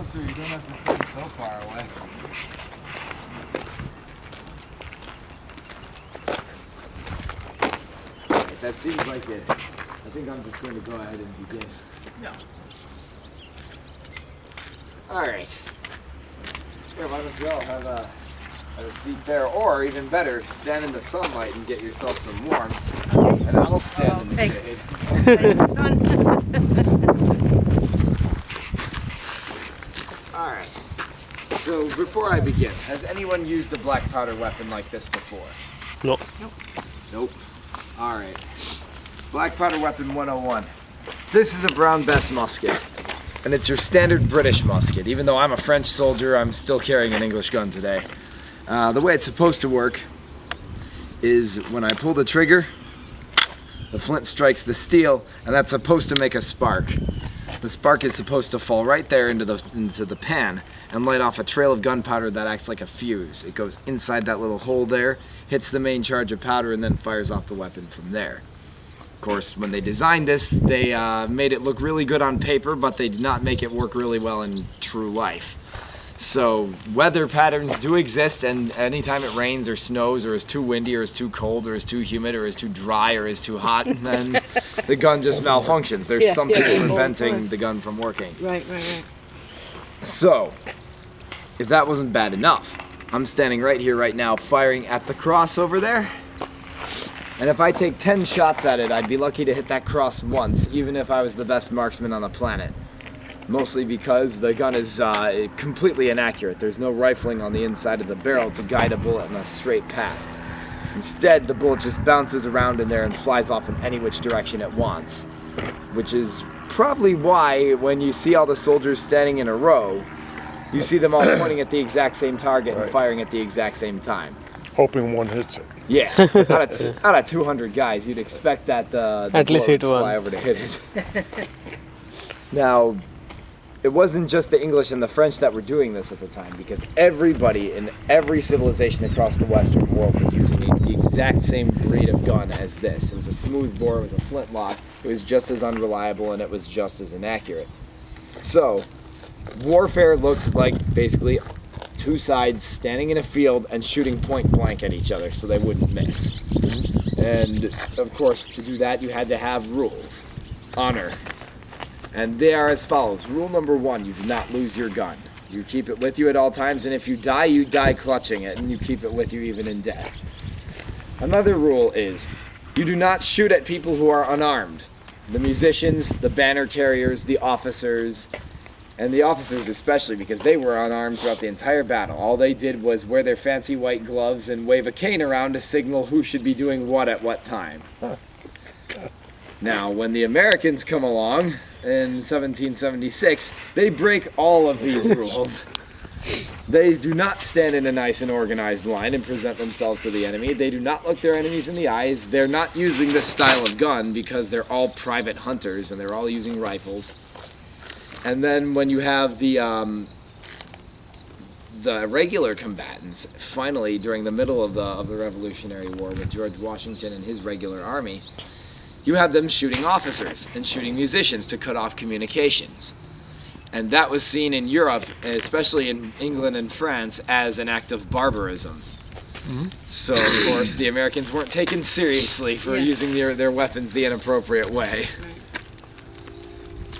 closer. You don't have to stand so far away. That seems like it. I think I'm just going to go ahead and begin. Yeah. Alright. Here, why don't you all have a seat there, or even better, stand in the sunlight and get yourself some warmth. And I'll stand in the shade. Take the sun. Alright. So before I begin, has anyone used a black powder weapon like this before? No. Nope. Alright. Black powder weapon 101. This is a Brown Bess musket. And it's your standard British musket. Even though I'm a French soldier, I'm still carrying an English gun today. The way it's supposed to work is when I pull the trigger, the flint strikes the steel, and that's supposed to make a spark. The spark is supposed to fall right there into the pan and light off a trail of gunpowder that acts like a fuse. It goes inside that little hole there, hits the main charge of powder, and then fires off the weapon from there. Of course, when they designed this, they made it look really good on paper, but they did not make it work really well in true life. So weather patterns do exist, and anytime it rains or snows or is too windy or is too cold or is too humid or is too dry or is too hot, then the gun just malfunctions. There's something preventing the gun from working. Right. So, if that wasn't bad enough, I'm standing right here right now firing at the cross over there. And if I take 10 shots at it, I'd be lucky to hit that cross once, even if I was the best marksman on the planet. Mostly because the gun is completely inaccurate. There's no rifling on the inside of the barrel to guide a bullet in a straight path. Instead, the bullet just bounces around in there and flies off in any which direction it wants. Which is probably why, when you see all the soldiers standing in a row, you see them all pointing at the exact same target and firing at the exact same time. Hoping one hits it. Yeah, out of 200 guys, you'd expect that the At least bullet hit would one. fly over to hit it. Now, it wasn't just the English and the French that were doing this at the time, because everybody in every civilization across the Western world was using the exact same breed of gun as this. It was a smooth bore, it was a flintlock, it was just as unreliable, and it was just as inaccurate. So, warfare looked like basically two sides standing in a field and shooting point blank at each other so they wouldn't miss. And of course, to do that, you had to have rules. Honor. And they are as follows. Rule number 1, you do not lose your gun. You keep it with you at all times, and if you die clutching it, and you keep it with you even in death. Another rule is, you do not shoot at people who are unarmed. The musicians, the banner carriers, the officers, and the officers especially, because they were unarmed throughout the entire battle. All they did was wear their fancy white gloves and wave a cane around to signal who should be doing what at what time. Now, when the Americans come along in 1776, they break all of these rules. They do not stand in a nice and organized line and present themselves to the enemy. They do not look their enemies in the eyes. They're not using this style of gun because they're all private hunters and they're all using rifles. And then when you have the regular combatants, finally during the middle of the Revolutionary War with George Washington and his regular army, you have them shooting officers and shooting musicians to cut off communications. And that was seen in Europe, especially in England and France, as an act of barbarism. Mm-hmm. So, of course, the Americans weren't taken seriously for using their weapons the inappropriate way.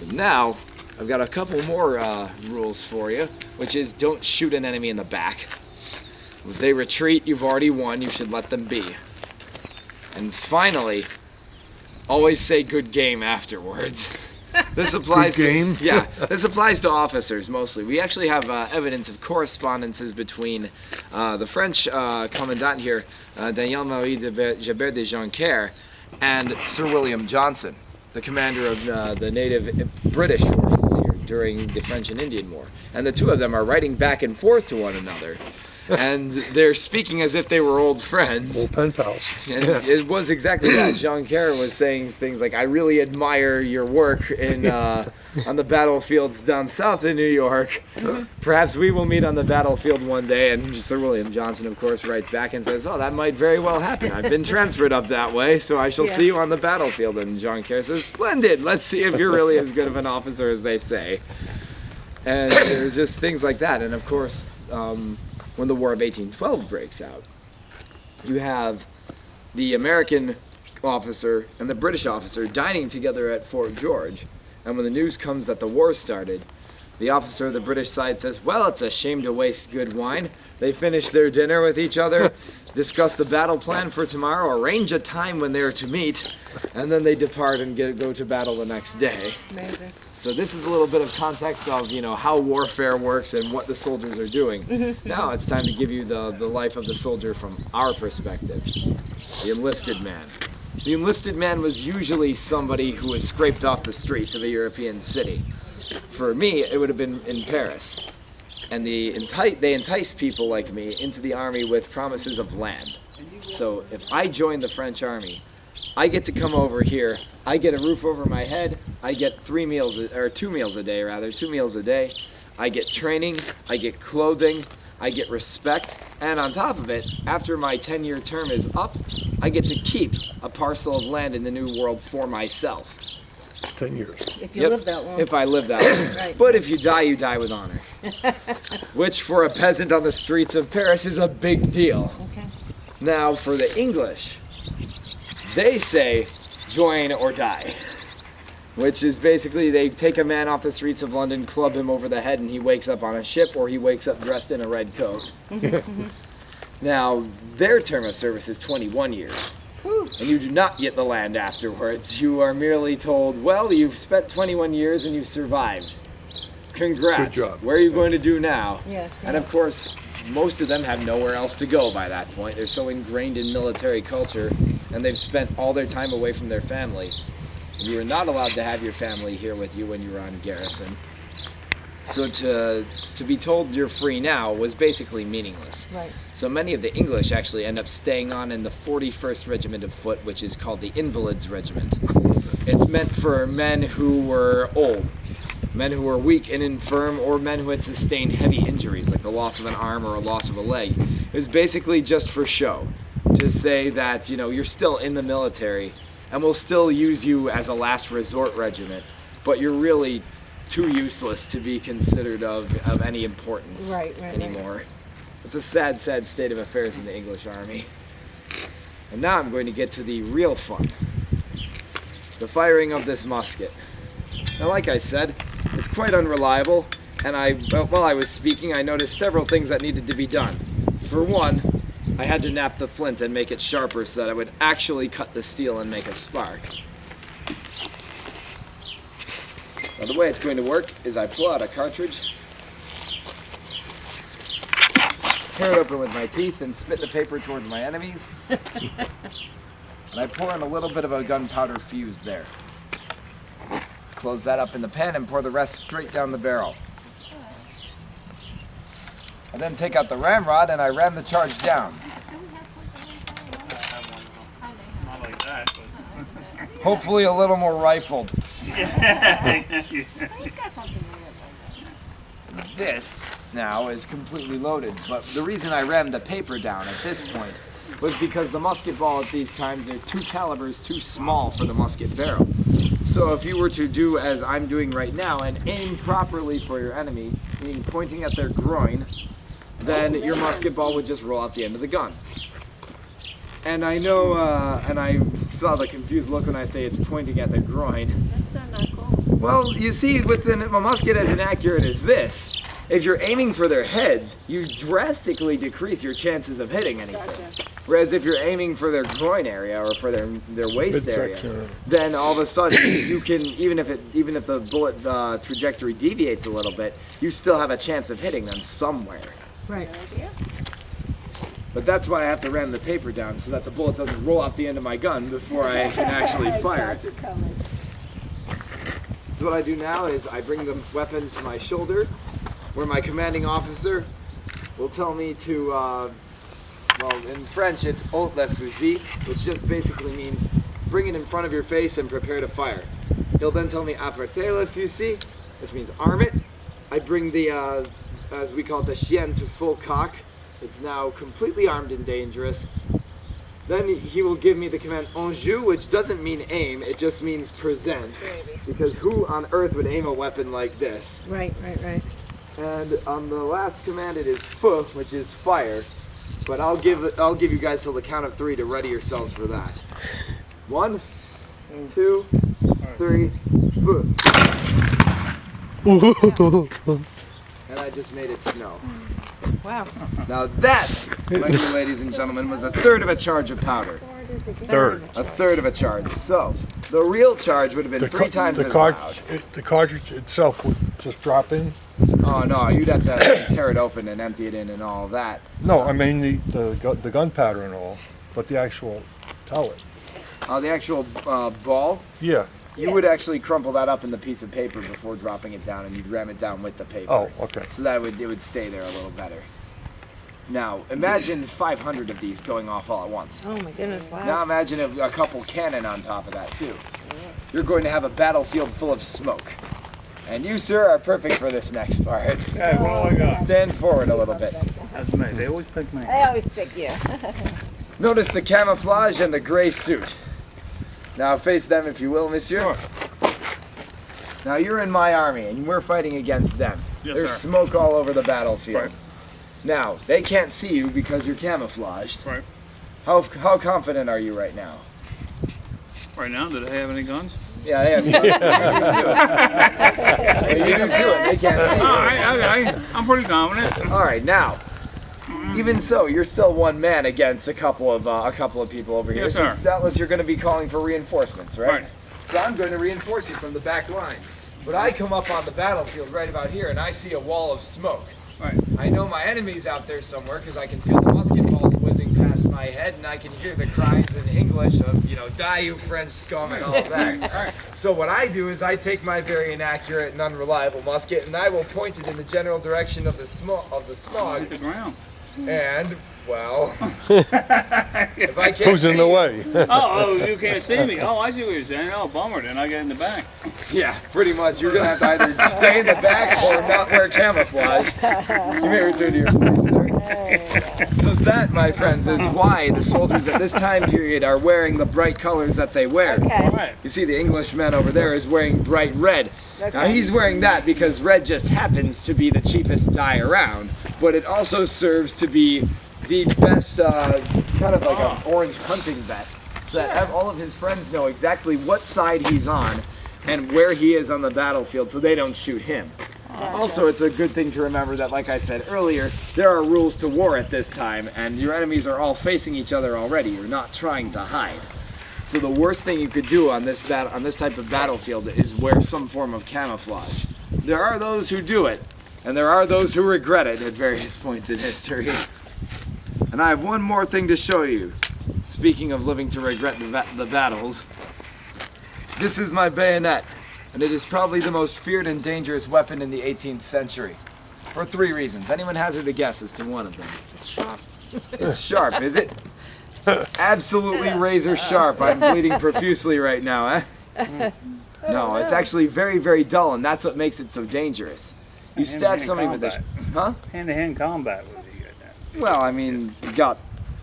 But now, I've got a couple more rules for you, which is don't shoot an enemy in the back. If they retreat, you've already won, you should let them be. And finally, always say good game afterwards. This applies good game? This applies to officers mostly. We actually have evidence of correspondences between the French commandant here, Daniel-Marie de Gebert de Joncaire, and Sir William Johnson, the commander of the native British forces here during the French and Indian War. And the two of them are writing back and forth to one another. And they're speaking as if they were old friends. Old pen pals. And it was exactly that. Joncaire was saying things like, I really admire your work in on the battlefields down south in New York. Perhaps we will meet on the battlefield one day. And Sir William Johnson, of course, writes back and says, oh, that might very well happen. I've been transferred up that way, so I shall see you on the battlefield. And Joncaire says, splendid. Let's see if you're really as good of an officer as they say. And there's just things like that. And of course, when the War of 1812 breaks out, you have the American officer and the British officer dining together at Fort George. And when the news comes that the war started, the officer of the British side says, well, it's a shame to waste good wine. They finish their dinner with each other, discuss the battle plan for tomorrow, arrange a time when they're to meet, and then they depart and go to battle the next day. Amazing. So this is a little bit of context of, how warfare works and what the soldiers are doing. Now it's time to give you the life of the soldier from our perspective. The enlisted man. The enlisted man was usually somebody who was scraped off the streets of a European city. For me, it would have been in Paris. And they entice people like me into the army with promises of land. So if I join the French army, I get to come over here, I get a roof over my head, I get 2 meals a day, I get training, I get clothing, I get respect, and on top of it, after my 10-year term is up, I get to keep a parcel of land in the New World for myself. 10 years. If you live that long. If I live that long. Right. But if you die with honor. Which for a peasant on the streets of Paris is a big deal. Okay. Now for the English, they say join or die. Which is basically they take a man off the streets of London, club him over the head, and he wakes up on a ship or he wakes up dressed in a red coat. Now their term of service is 21 years. And you do not get the land afterwards. You are merely told, well, you've spent 21 years and you survived. Congrats. Good job. Where are you going to do now? Yeah. And of course, most of them have nowhere else to go by that point. They're so ingrained in military culture, and they've spent all their time away from their family. You were not allowed to have your family here with you when you were on garrison. So to be told you're free now was basically meaningless. Right. So many of the English actually end up staying on in the 41st Regiment of Foot, which is called the Invalids Regiment. It's meant for men who were old, men who were weak and infirm, or men who had sustained heavy injuries, like the loss of an arm or a loss of a leg. It was basically just for show, to say that, you're still in the military, and we'll still use you as a last resort regiment, but you're really too useless to be considered of any importance anymore. Right. It's a sad, sad state of affairs in the English Army. And now I'm going to get to the real fun. The firing of this musket. Now, like I said, it's quite unreliable, and while I was speaking, I noticed several things that needed to be done. For one, I had to nap the flint and make it sharper so that I would actually cut the steel and make a spark. Now the way it's going to work is I pull out a cartridge, tear it open with my teeth, and spit the paper towards my enemies. And I pour in a little bit of a gunpowder fuse there. Close that up in the pan and pour the rest straight down the barrel. I then take out the ramrod and I ram the charge down. Not like that, but Hopefully a little more rifled. This now is completely loaded, but the reason I rammed the paper down at this point was because the musket ball at these times are 2 calibers too small for the musket barrel. So if you were to do as I'm doing right now and aim properly for your enemy, meaning pointing at their groin, then your musket ball would just roll out the end of the gun. And I know, and I saw the confused look when I say it's pointing at the groin. That's not cool. Well, you see, with a musket as inaccurate as this, if you're aiming for their heads, you drastically decrease your chances of hitting anything. Gotcha. Whereas if you're aiming for their groin area or for their waist area, Midsection. then all of a sudden you can, even if the bullet trajectory deviates a little bit, you still have a chance of hitting them somewhere. Right. But that's why I have to ram the paper down so that the bullet doesn't roll out the end of my gun before I can actually fire it. So what I do now is I bring the weapon to my shoulder, where my commanding officer will tell me to, well, in French it's haute le fusil, which just basically means bring it in front of your face and prepare to fire. He'll then tell me apprêtez le fusil, which means arm it. I bring the, as we call it, the chien to full cock. It's now completely armed and dangerous. Then he will give me the command en jeu, which doesn't mean aim, it just means present. Because who on earth would aim a weapon like this? Right. And on the last command it is feu, which is fire. But I'll give you guys till the count of 3 to ready yourselves for that. 1, 2, 3, feu. And I just made it snow. Wow. Now that, ladies and gentlemen, was a third of a charge of powder. Third. A third of a charge. So the real charge would have been 3 times as loud. The cartridge itself would just drop in? Oh no, you'd have to tear it open and empty it in and all that. No, I mean the gunpowder and all, but the actual pellet. The actual ball, Yeah. you would actually crumple that up in the piece of paper before dropping it down, and you'd ram it down with the paper. Oh, okay. So that it would stay there a little better. Now imagine 500 of these going off all at once. Oh my goodness, wow. Now imagine a couple cannon on top of that too. You're going to have a battlefield full of smoke. And you, sir, are perfect for this next part. Hey, what do I got? Stand forward a little bit. That's me. They always pick me. I always pick you. Notice the camouflage and the gray suit. Now face them if you will, monsieur. Sure. Now you're in my army and we're fighting against them. Yes, There's sir. smoke all over the battlefield. Right. Now, they can't see you because you're camouflaged. Right. How confident are you right now? Right now, do they have any guns? Yeah, they have you do too, and they can't see you. I'm pretty confident. All right, now, even so, you're still one man against a couple of people over here. Yes, so sir. doubtless you're going to be calling for reinforcements, right? Right. So I'm going to reinforce you from the back lines. But I come up on the battlefield right about here, and I see a wall of smoke. Right. I know my enemy's out there somewhere because I can feel the musket balls whizzing past my head, and I can hear the cries in English of, die you French scum and all that. Right. So what I do is I take my very inaccurate and unreliable musket, and I will point it in the general direction of the smog. Hit the ground. And well, if I can't Who's in the way? Oh, you can't see me. Oh, I see what you're saying. Oh, bummer. Then I get in the back. Yeah, pretty much. You're gonna have to either stay in the back or not wear camouflage. You may return to your place, sir. So that, my friends, is why the soldiers at this time period are wearing the bright colors that they wear. All Okay. right. You see the Englishman over there is wearing bright red. Now he's wearing that because red just happens to be the cheapest dye around, but it also serves to be the best, kind of like an orange hunting vest, so that all of his friends know exactly what side he's on and where he is on the battlefield so they don't shoot him. Also, it's a good thing to remember that, like I said earlier, there are rules to war at this time, and your enemies are all facing each other already. You're not trying to hide. So the worst thing you could do on this type of battlefield is wear some form of camouflage. There are those who do it, and there are those who regret it at various points in history. And I have one more thing to show you. Speaking of living to regret the battles, this is my bayonet, and it is probably the most feared and dangerous weapon in the 18th century. For 3 reasons. Anyone hazard a guess as to one of them? It's sharp. It's sharp, is it? Absolutely razor sharp. I'm bleeding profusely right now, eh? No, it's actually very, very dull, and that's what makes it so dangerous. You stab somebody with this, huh? Hand-to-hand combat would be good. Well, I mean, you got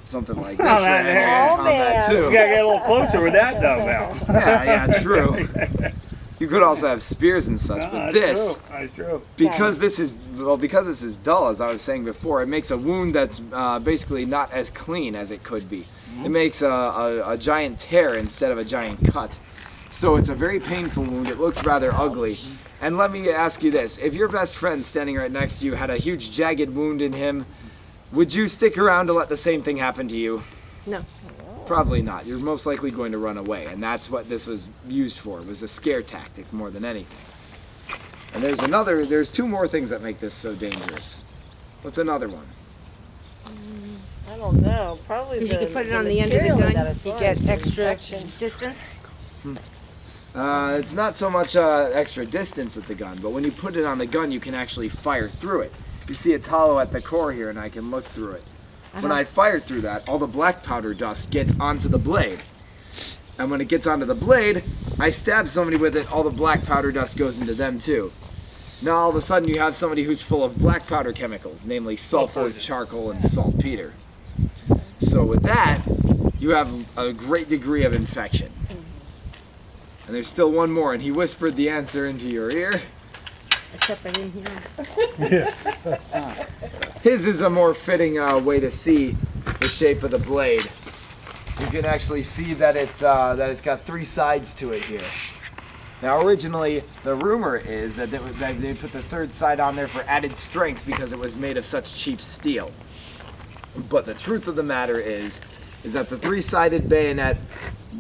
something like this Oh, for man. hand-to-hand Oh, combat man. You too. gotta get a little closer with that, though, Mel. Yeah, true. You could also have spears and such, but this, That's true. because this is dull, as I was saying before, it makes a wound that's basically not as clean as it could be. It makes a giant tear instead of a giant cut. So it's a very painful wound. It looks rather ugly. And let me ask you this. If your best friend standing right next to you had a huge jagged wound in him, would you stick around to let the same thing happen to you? No. Probably not. You're most likely going to run away, and that's what this was used for. It was a scare tactic more than anything. And there's 2 more things that make this so dangerous. What's another one? I don't know. Probably If you could put it on the end of the gun, you get extra distance. It's not so much extra distance with the gun, but when you put it on the gun, you can actually fire through it. You see it's hollow at the core here, and I can look through it. When I fire through that, all the black powder dust gets onto the blade. And when it gets onto the blade, I stab somebody with it, all the black powder dust goes into them too. Now all of a sudden you have somebody who's full of black powder chemicals, namely sulfur, charcoal, and saltpeter. So with that, you have a great degree of infection. And there's still one more, and he whispered the answer into your ear. Except I didn't hear him. His is a more fitting way to see the shape of the blade. You can actually see that it's got 3 sides to it here. Now, originally, the rumor is that they put the 3rd side on there for added strength because it was made of such cheap steel. But the truth of the matter is that the 3-sided bayonet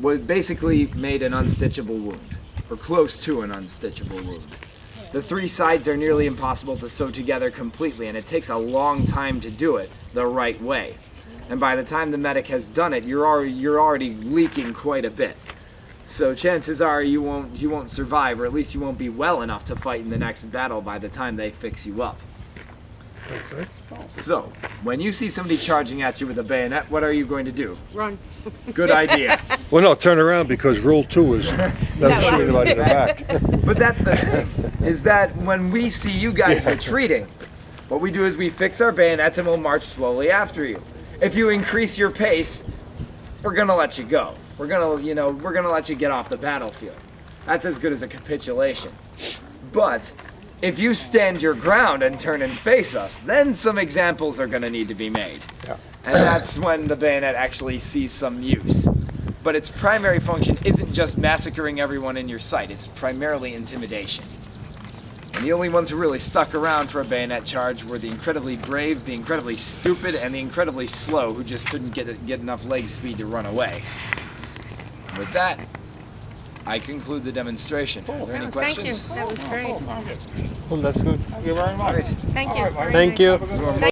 was basically made an unstitchable wound, or close to an unstitchable wound. The 3 sides are nearly impossible to sew together completely, and it takes a long time to do it the right way. And by the time the medic has done it, you're already leaking quite a bit. So chances are you won't survive, or at least you won't be well enough to fight in the next battle by the time they fix you up. So, when you see somebody charging at you with a bayonet, what are you going to do? Run. Good idea. Well, no, turn around because rule 2 is doesn't shoot anybody in the back. But that's the thing, is that when we see you guys retreating, what we do is we fix our bayonets and we'll march slowly after you. If you increase your pace, we're gonna let you go. We're gonna let you get off the battlefield. That's as good as a capitulation. But if you stand your ground and turn and face us, then some examples are gonna need to be made. Yeah. And that's when the bayonet actually sees some use. But its primary function isn't just massacring everyone in your sight, it's primarily intimidation. And the only ones who really stuck around for a bayonet charge were the incredibly brave, the incredibly stupid, and the incredibly slow who just couldn't get enough leg speed to run away. With that, I conclude the demonstration. Are there any questions? Thank you. That was great. Well, that's good. Thank you very much. All right. Thank you. Thank you.